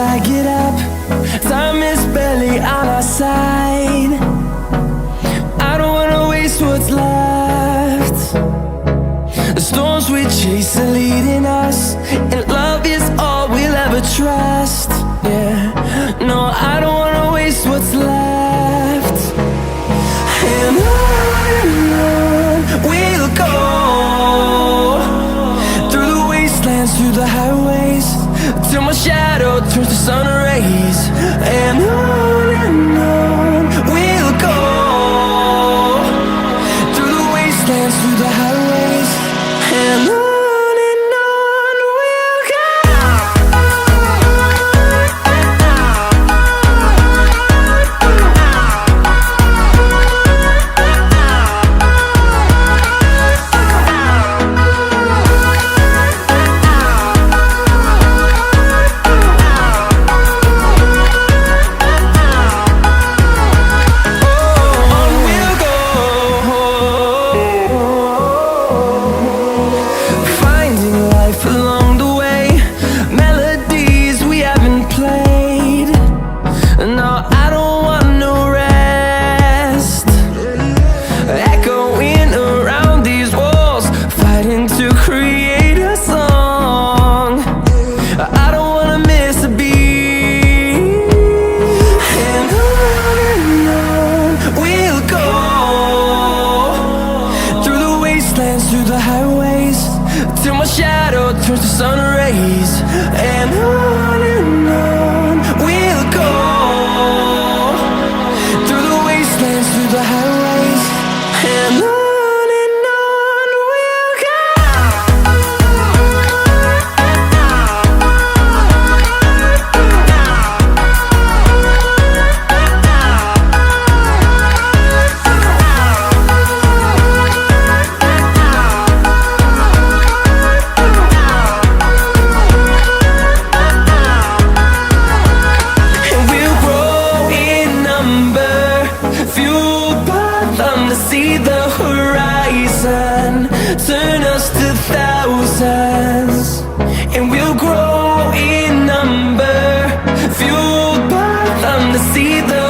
flag it up. Time is barely on our side. I don't wanna waste what's left. The storms we chase are leading us, and love is all we'll ever trust. Yeah, no, I don't wanna waste what's left. And on we'll go, through the wastelands, through the highways, till my shadow turns to sun rays. And on we'll go, through the wastelands, through the highways, and on we'll go. Through the highways, till my shadow turns to sun rays. And on we'll go, through the wastelands, through the highways, and on. See the horizon, turn us to thousands, and we'll grow in number, fueled by them to see the